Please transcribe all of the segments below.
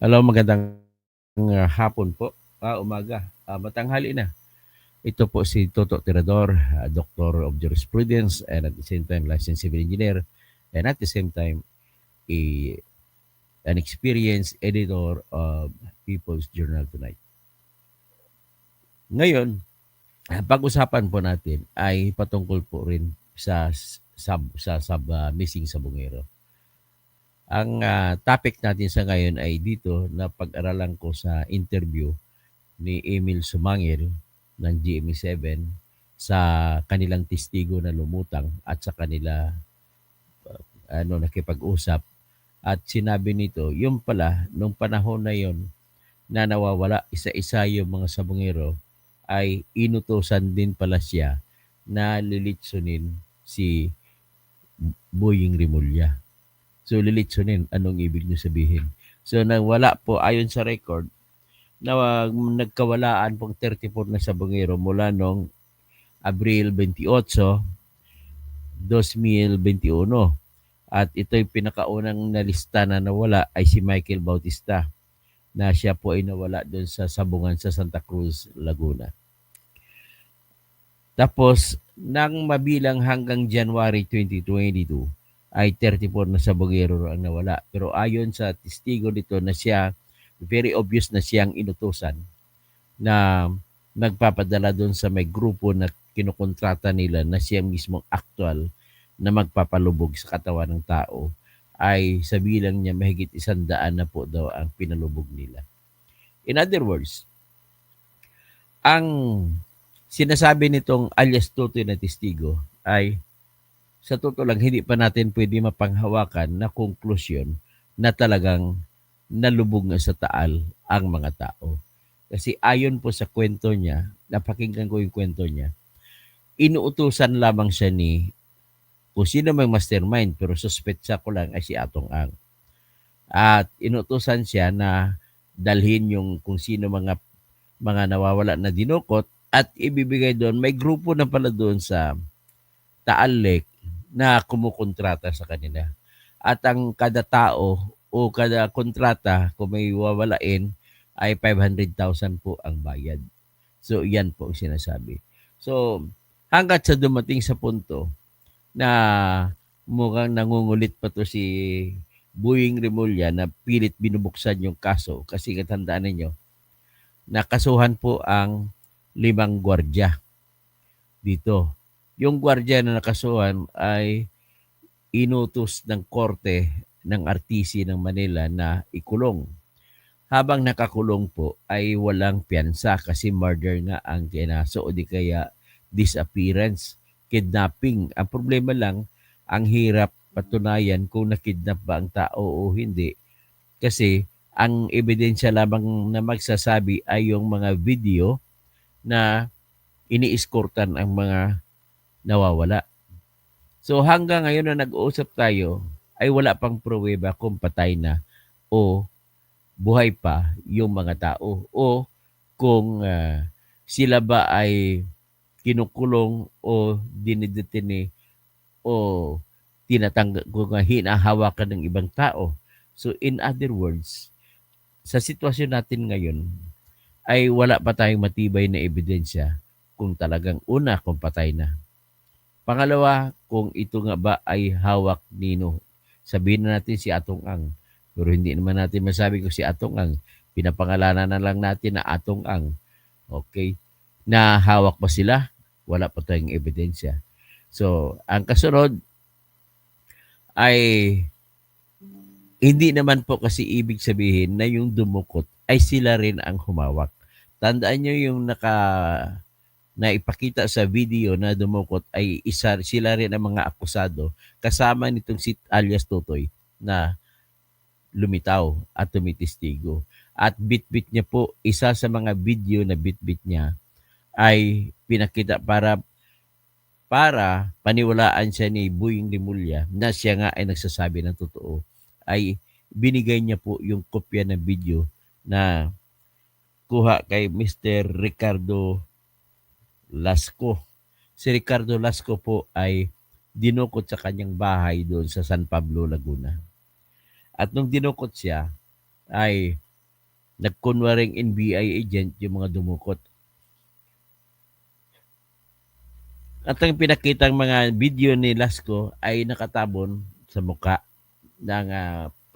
Hello, magandang hapon po. Umaga. Matanghali na. Ito po si Toto Tirador, Doctor of Jurisprudence and at the same time licensed civil engineer and at the same time a, an experienced editor of People's Journal Tonight. Ngayon, pag-usapan po natin ay patungkol po rin sa missing sabongero. Ang topic natin sa ngayon ay dito na pag-aralan ko sa interview ni Emil Sumangil ng GMA7 sa kanilang testigo na lumutang at sa kanila nakipag-usap at sinabi nito, yung pala, nung panahon na yon na nawawala isa-isa yung mga sabungero ay inutosan din pala siya na lilitsunin si Boying Rimulya. So lilitsunin, anong ibig niyo sabihin? So nawala po ayon sa record na nagkawalaan pong 34 na sabongero mula noong Abril 28, 2021. At ito'y pinakaunang nalista na nawala ay si Michael Bautista na siya po ay nawala doon sa sabungan sa Santa Cruz, Laguna. Tapos, nang mabilang hanggang January 2022, ay 34 na sabongero ang nawala. Pero ayon sa testigo dito na siya, very obvious na siyang inutusan na nagpapadala doon sa may grupo na kinukontrata nila na siya mismong actual na magpapalubog sa katawan ng tao ay sa bilang niya mahigit 100 na po daw ang pinalubog nila. In other words, ang sinasabi nitong alias Tutoy na testigo ay sa totoo lang hindi pa natin pwede mapanghawakan na konklusyon na talagang nalubog nga sa taal ang mga tao. Kasi ayon po sa kwento niya, napakinggan ko yung kwento niya, inuutusan lamang siya ni kung sino mang mastermind, pero suspetsa ko lang ay si Atong Ang. At inuutusan siya na dalhin yung kung sino mga nawawala na dinukot at ibibigay doon. May grupo na pala doon sa Taal Lake na kumukontrata sa kanila. At ang kada tao o kada kontrata kung may wawalain ay 500,000 po ang bayad. So, yan po ang sinasabi. So, hanggat sa dumating sa punto na mukhang nangungulit pa to si Boying Rimulya na pilit binubuksan yung kaso kasi katandaan ninyo, nakasuhan po ang 5 gwardiya dito. Yung gwardiya na nakasuhan ay inutos ng korte ng RTC ng Manila na ikulong. Habang nakakulong po ay walang piyansa kasi murder nga ang kinaso o di kaya disappearance, kidnapping. Ang problema lang, ang hirap patunayan kung nakidnap ba ang tao o hindi. Kasi ang ebidensya lamang na magsasabi ay yung mga video na ini-escortan ang mga nawawala. So hanggang ngayon na nag-uusap tayo, ay wala pang pruweba kung patay na o buhay pa yung mga tao o kung sila ba ay kinukulong o dinidetine o kung hinahawakan ng ibang tao. So in other words, sa sitwasyon natin ngayon ay wala pa tayong matibay na ebidensya kung talagang una kung patay na. Pangalawa, kung ito nga ba ay hawak nino. Sabihin na natin si Atong Ang. Pero hindi naman natin masabi kung si Atong Ang. Pinapangalanan na lang natin na Atong Ang. Okay? Na hawak pa sila? Wala pa tayong ebidensya. So, ang kasunod ay hindi naman po kasi ibig sabihin na yung dumukot ay sila rin ang humawak. Tandaan nyo yung na ipakita sa video na dumukot ay sila rin ang mga akusado kasama nitong si alias Tutoy na lumitaw at tumitistigo. At bit-bit niya po, isa sa mga video na bit-bit niya ay pinakita para paniwalaan siya ni Boying Rimulya na siya nga ay nagsasabi ng totoo, ay binigay niya po yung kopya ng video na kuha kay Mr. Ricardo Lasco. Si Ricardo Lasco po ay dinukot sa kanyang bahay doon sa San Pablo, Laguna. At nung dinukot siya, ay nagkunwaring NBI agent yung mga dumukot. At ang pinakitang mga video ni Lasco ay nakatabon sa muka ng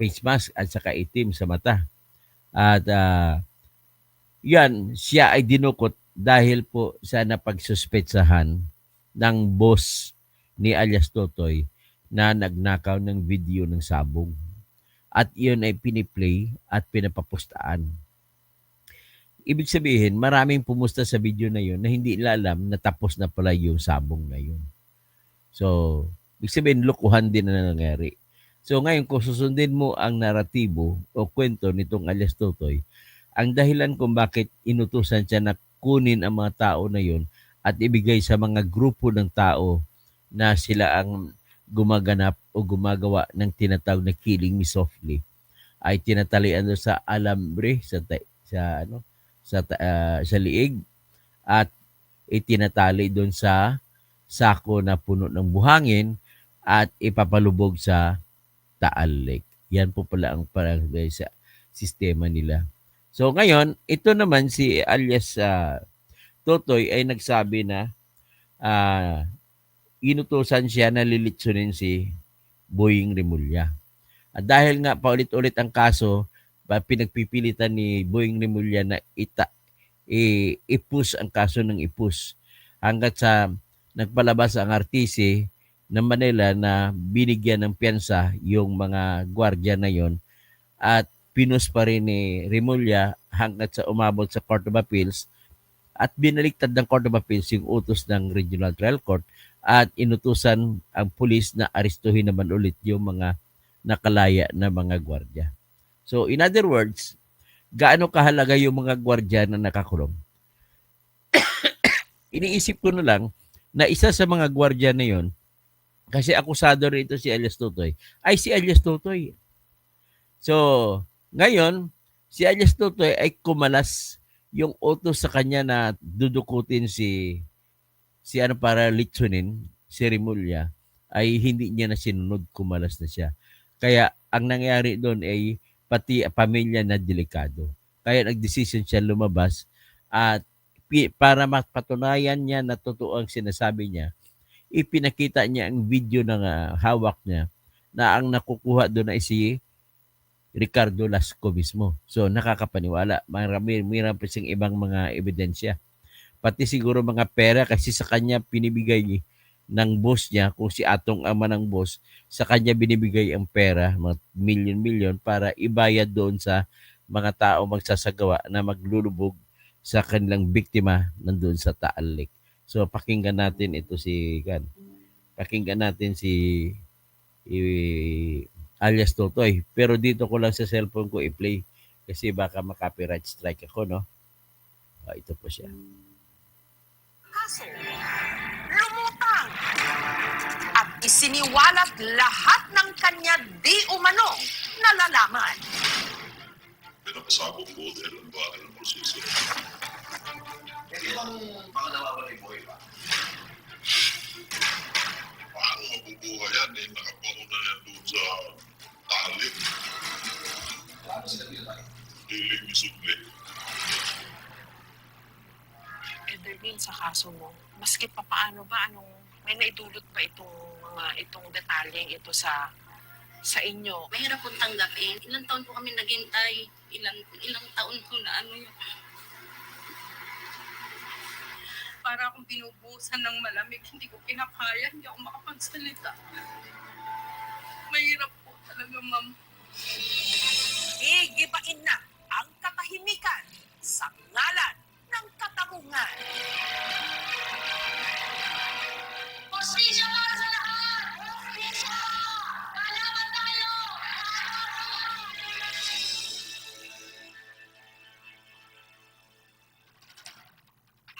face mask at saka itim sa mata. At yan, siya ay dinukot dahil po sa napagsuspetsahan ng boss ni alias Totoy na nagnakaw ng video ng sabong. At iyon ay piniplay at pinapapustaan. Ibig sabihin, maraming pumusta sa video na yun na hindi nila alam na tapos na pala yung sabong na yun. So, ibig sabihin, lokohan din na nangyari. So ngayon, kung susundin mo ang naratibo o kwento nitong alias Totoy, ang dahilan kung bakit inutusan siya na kunin ang mga tao na yun at ibigay sa mga grupo ng tao na sila ang gumaganap o gumagawa ng tinatawag na killing me softly ay tinatalian doon sa alambre sa liig at itinatali doon sa sako na puno ng buhangin at ipapalubog sa Taal Lake. Yan po pala ang parang sa sistema nila. So ngayon, ito naman si alias Totoy ay nagsabi na inutusan siya na lilitsunin si Boying Rimulya. At dahil nga paulit-ulit ang kaso, pinagpipilitan ni Boying Rimulya na ipus ang kaso ng ipus hanggat sa nagpalabas ang RTC ng Manila na binigyan ng piyansa yung mga gwardiya na yon at pinus pa rin ni Rimulya hanggat sa umabot sa Court of Appeals at binaliktad ng Court of Appeals yung utos ng Regional Trial Court at inutusan ang pulis na arestuhin naman ulit yung mga nakalaya na mga gwardiya. So in other words, gaano kahalaga yung mga gwardiya na nakakulong? Iniisip ko na lang na isa sa mga gwardiya na yon, kasi akusado rito si alias Totoy, ay si alias Totoy. So, ngayon, si alias Totoy ay kumalas yung utos sa kanya na dudukutin si para litsunin, si Rimulya, ay hindi niya na sinunod, kumalas na siya. Kaya ang nangyari doon ay pati pamilya na delikado. Kaya nag-decision siya lumabas at para mapatunayan niya na totoo ang sinasabi niya, ipinakita niya ang video ng hawak niya na ang nakukuha doon ay si Ricardo Lasco mismo. So nakakapaniwala. Marami pa siyang ibang mga ebidensya. Pati siguro mga pera kasi sa kanya pinibigay ng boss niya, kung si Atong ama ng boss, sa kanya binibigay ang pera, mga milyon-milyon para ibayad doon sa mga tao magsasagawa na maglulubog sa kanilang biktima nandoon sa Taal Lake. So pakinggan natin ito pakinggan natin si alias Totoy. Pero dito ko lang sa cellphone ko i-play kasi baka maka-copyright strike ako, no? Ito po siya. Kaso, lumutang at isiniwalat lahat ng kanya di umanong nalalaman. Pinakasabog po dahil ang bahay ng proseso. Hindi bang baka nawawala yung buhay pa? Paano mabubuhay yan? Nakapango na yan doon sa talik. Paano sila pinatay? Hiling misubli. Ederlin, sa kaso mo, maski pa paano ba, may naidulot ba itong detalyeng ito sa inyo? Mahirap pong tanggapin. Ilang taon po kami naghintay. Ilang taon po na yun. Para akong binubusan ng malamig. Hindi ko kinakaya. Hindi ako makapagsalita. Mahirap po talaga, ma'am. Gigibain na ang katahimikan sa ngalan ng katangungan. Hostisya para sa lahat! Hostisya! Kalaban tayo!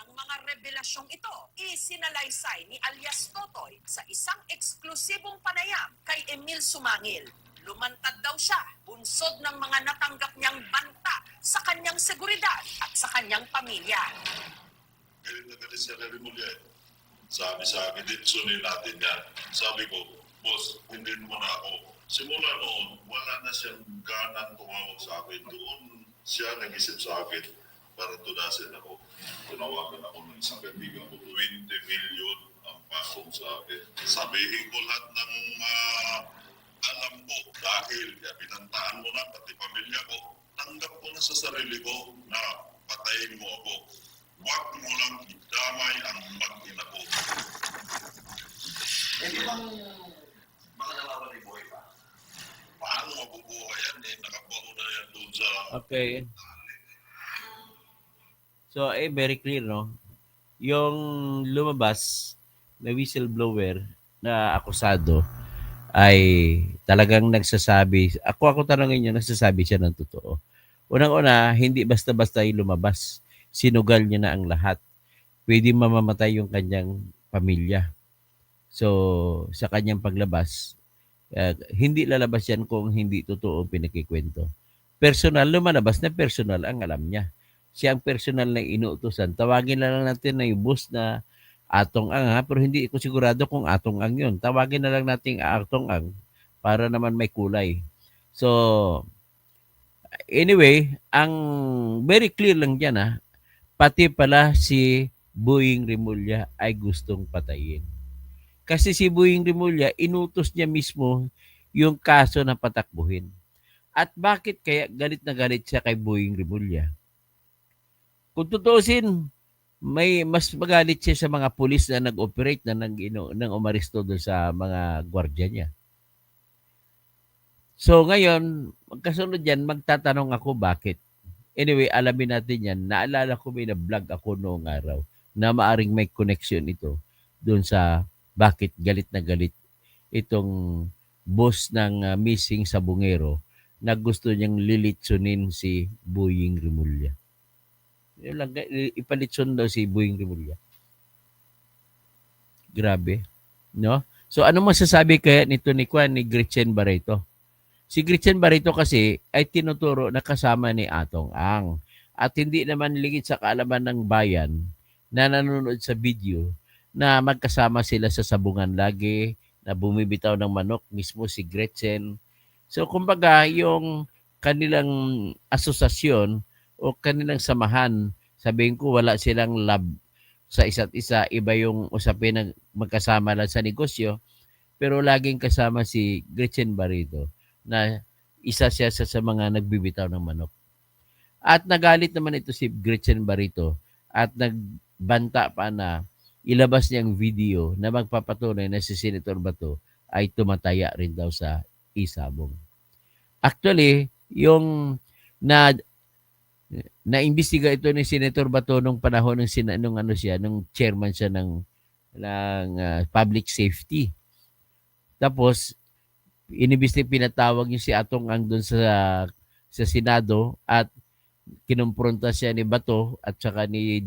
Ang mga revelasyong ito isinalaysay ni alias Totoy sa isang eksklusibong panayam kay Emil Sumangil. Lumantad daw siya, bunsod ng mga natanggap niyang banta sa kanyang seguridad at sa kanyang pamilya. Galing na galing siya na Rimulya. Sabi sa akin, ditsunin natin yan. Sabi ko, boss, hindi mo na ako. Simula noon, wala na siyang ganang tumawag sa akin. Doon siya nag-isip sa akin para tunasin ako. Tunawagan ako ng isang kaibigan ko, 20 million ang pasong sa akin. Sabihin ko lahat ng alam ko dahil binantaan mo na pati pamilya ko. Tanggap ko na sa sarili ko na patayin mo ako. Huwag mo lang idamay ang mag-ina ko. Hindi bang baka nawawala yung buhay pa? Paano mabubuhay yan eh? Nakabaho na yan doon sa... Okay. So, very clear, no? Yung lumabas na whistleblower na akusado ay talagang nagsasabi, ako tanongin niyo, nagsasabi siya ng totoo. Unang-una, hindi basta-basta yung lumabas. Sinugal niya na ang lahat. Pwede mamamatay yung kanyang pamilya. So, sa kanyang paglabas, hindi lalabas yan kung hindi totoo ang pinakikwento. Personal, lumalabas na personal ang alam niya. Siya ang personal na inuutosan. Tawagin na lang natin na yung boss na Atong Ang, ha? Pero hindi ko sigurado kung Atong Ang yun. Tawagin na lang natin Atong Ang para naman may kulay. So, anyway, ang very clear lang dyan, ha? Pati pala si Boying Rimulya ay gustong patayin. Kasi si Boying Rimulya, inutos niya mismo yung kaso na patakbuhin. At bakit kaya galit na galit siya kay Boying Rimulya? Kung tutuusin, may mas magalit siya sa mga pulis na nag-operate na nang umaresto doon sa mga gwardiya niya. So ngayon, magkasunod yan, magtatanong ako bakit. Anyway, alamin natin yan. Naalala ko may na-vlog ako noong araw na maaring may connection ito doon sa bakit galit na galit itong boss ng missing sa Bungero na gusto niyang lilitsunin si Boying Rimulya. Yun lang, ipalitsun daw si Boying Rimulya. Grabe. No? So ano masasabi kaya nito ni Gretchen Barreto? Si Gretchen Barreto kasi ay tinuturo na kasama ni Atong Ang. At hindi naman lingid sa kaalaman ng bayan na nanonood sa video na magkasama sila sa sabungan lagi, na bumibitaw ng manok, mismo si Gretchen. So kumbaga yung kanilang asosasyon o kanilang samahan, sabihin ko wala silang love sa isa't isa, iba yung usapin na magkasama lang sa negosyo, pero laging kasama si Gretchen Barreto na isa siya sa mga nagbibitaw ng manok. At nagalit naman ito si Gretchen Barreto at nagbanta pa na ilabas niyang video na magpapatunay na si Senator Bato ay tumataya rin daw sa isabong. Actually, yung na-imbestiga ito ni Senator Bato nung panahon nung chairman siya ng public safety. Tapos pinatawag niyo si Atong Ang doon sa Senado at kinumpronta siya ni Bato at saka ni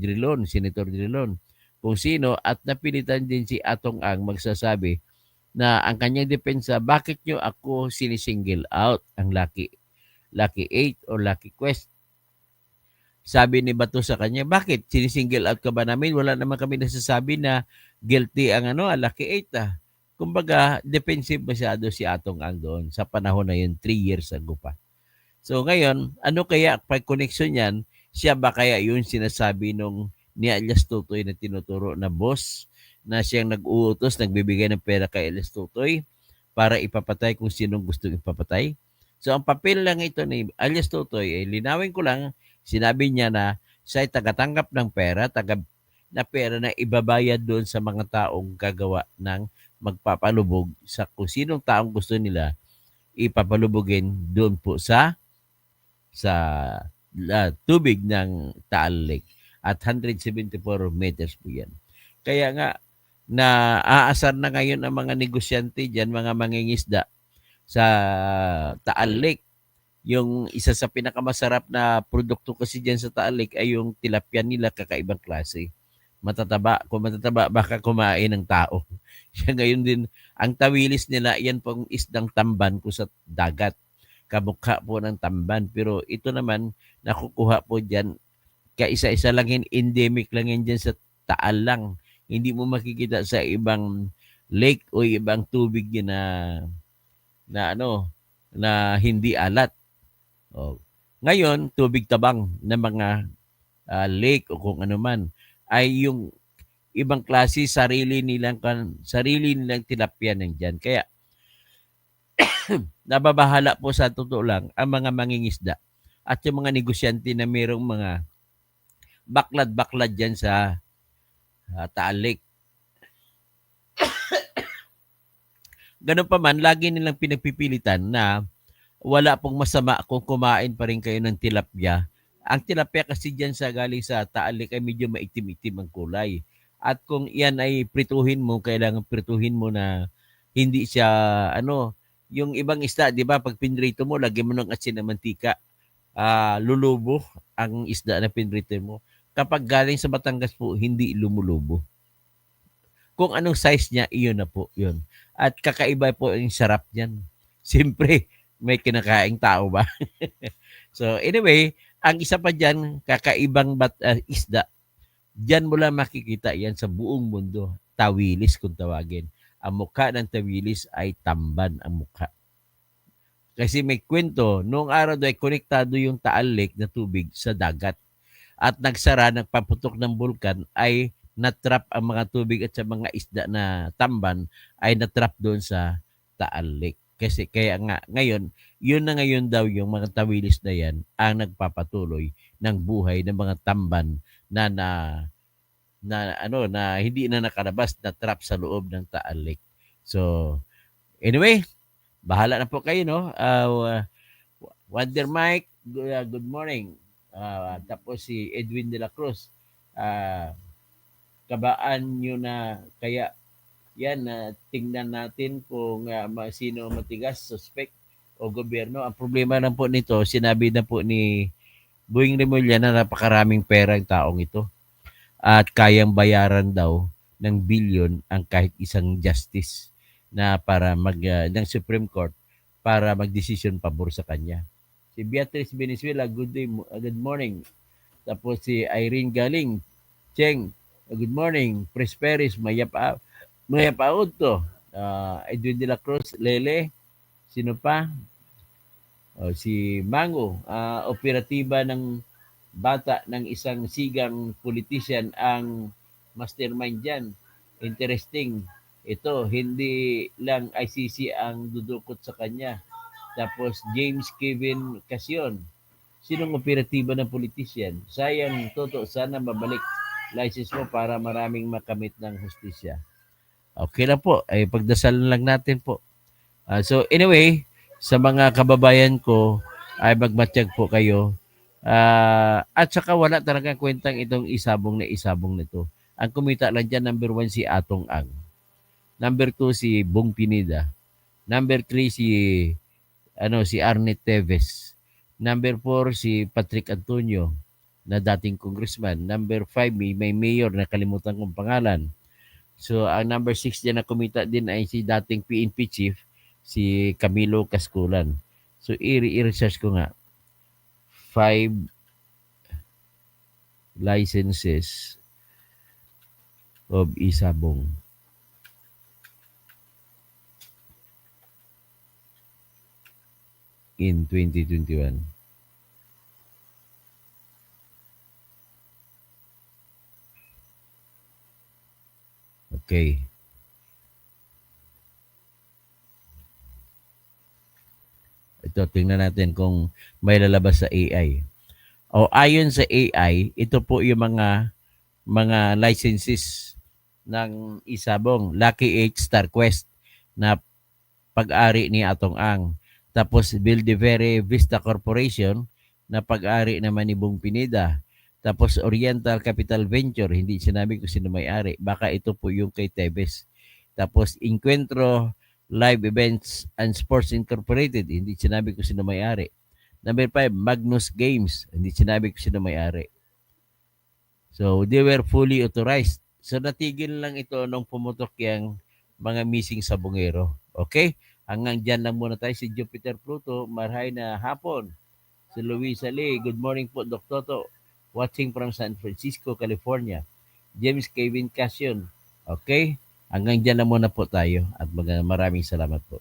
Senator Drilon, kung sino, at napilitan din si Atong Ang magsasabi na ang kanyang depensa, bakit nyo ako sinisingle out, ang Lucky 8 o Lucky Quest. Sabi ni Bato sa kanya, bakit sinisingle out ka ba namin? Wala naman kami nasasabi na guilty ang Lucky 8 . Kumbaga, defensive masyado si Atong Ang doon sa panahon na yun, 3 years ago pa. So ngayon, ano kaya pag-connection yan? Siya ba kaya yun sinasabi nung ni Alias Tutoy na tinuturo na boss na siyang nag-uutos, nagbibigay ng pera kay Alias Tutoy para ipapatay kung sinong gustong ipapatay? So ang papel lang ito ni Alias Tutoy, linawin ko lang, sinabi niya na siya ay tagatanggap ng pera, na pera na ibabayad doon sa mga taong gagawa ng magpapalubog sa kung sinong taong gusto nila ipapalubugin doon po sa tubig ng Taal Lake. At 174 meters po yan. Kaya nga, naaasar na ngayon ang mga negosyante dyan, mga mangingisda sa Taal Lake. Yung isa sa pinakamasarap na produkto kasi dyan sa Taal Lake ay yung tilapia nila, kakaibang klase. Matataba. Kung matataba, baka kumain ng tao. Siya ngayon din, ang tawilis nila, yan pong isdang tamban ko sa dagat. Kamukha po ng tamban. Pero ito naman, nakukuha po dyan, kaisa-isa lang yan, endemic lang yan dyan sa Taal lang. Hindi mo makikita sa ibang lake o ibang tubig na hindi alat. Oh. Ngayon, tubig tabang ng mga lake o kung ano man ay yung ibang klase sarili nilang tilapia nandyan. Kaya nababahala po sa totoo lang ang mga mangingisda at yung mga negosyante na mayroong mga baklad-baklad dyan sa Taal Lake. Ganun pa man, lagi nilang pinagpipilitan na wala pong masama kung kumain pa rin kayo ng tilapia. Ang tilapia kasi dyan sa galing sa Taal Lake ay medyo maitim-itim ang kulay. At kung yan ay prituhin mo, kailangan prituhin mo na hindi siya, yung ibang isda, di ba, pag pinrito mo, lagyan mo ng asin na mantika, lulubo ang isda na pinrito mo. Kapag galing sa Batangas po, hindi lumulubo. Kung anong size niya, iyon na po, yun. At kakaiba po yung sarap niyan. Siyempre, may kinakaing tao ba? So anyway, ang isa pa dyan, kakaibang isda, dyan mo lang makikita yan sa buong mundo. Tawilis kung tawagin. Ang mukha ng tawilis ay tamban ang mukha. Kasi may kwento, noong araw ay konektado yung Taal Lake na tubig sa dagat. At nagsara, nagpaputok ng bulkan ay natrap ang mga tubig at sa mga isda na tamban ay natrap doon sa Taal Lake. Kasi kaya nga ngayon, yun na ngayon daw yung mga tawilis na yan ang nagpapatuloy ng buhay ng mga tamban na hindi na nakalabas na trap sa loob ng Taal Lake. So anyway, bahala na po kayo, no? Wonder Mike, good morning. Tapos si Edwin de la Cruz. Kabaan nyo na kaya yan na tingnan natin kung sino matigas, suspect o gobyerno. Ang problema lang po nito, sinabi na po ni Boying Remulla na napakaraming pera ang taong ito at kayang bayaran daw ng bilyon ang kahit isang justice na para ng Supreme Court para magdesisyon pabor sa kanya. Si Beatrice Venezuela, good morning. Tapos si Irene Galing, Cheng, good morning. Prosperis, Mayapaod to. Edwin de la Cruz, Lele, sino pa? Si Mango, operatiba ng bata ng isang sigang politician ang mastermind dyan. Interesting. Ito, hindi lang ICC ang dudukot sa kanya. Tapos James Kevin Casion. Sinong operatiba ng politician? Sayang, Toto, sana mabalik license mo para maraming makamit ng hustisya. Okay na po. Ay pagdasal lang natin po. So anyway, sa mga kababayan ko ay magmatiyag po kayo. At saka wala talagang kwentang itong isabong nito. Ang kumita lang dyan, number 1 si Atong Ang. Number 2 si Bong Pineda. Number 3 si Arnett Teves. Number 4 si Patrick Antonio na dating congressman. Number 5 may mayor na kalimutan kong pangalan. So ang number 6 dyan na kumita din ay si dating PNP chief, si Camilo Casculan. So i-research ko nga. 5 licenses of isabong. In 2021. Okay. Ito, tingnan natin kung may lalabas sa AI. Ayon sa AI, ito po yung mga licenses ng isabong. Lucky 8 Star Quest na pag-ari ni Atong Ang. Tapos Vildevere Vista Corporation na pag-ari naman ni Bong Pineda. Tapos Oriental Capital Venture, hindi sinabi kung sino may-ari. Baka ito po yung kay Tebes. Tapos Encuentro Live Events and Sports Incorporated, hindi sinabi kung sino may-ari. Number 5, Magnus Games, hindi sinabi kung sino may-ari. So they were fully authorized. So natigil lang ito nung pumutok yung mga missing sabongero. Okay? Hanggang dyan lang muna tayo. Si Jupiter Pluto, marhay na hapon. Si Luisa Lee, good morning po, Dr. Toto. Watching from San Francisco, California. James Kevin Casion. Okay? Hanggang dyan lang muna po tayo at maraming salamat po.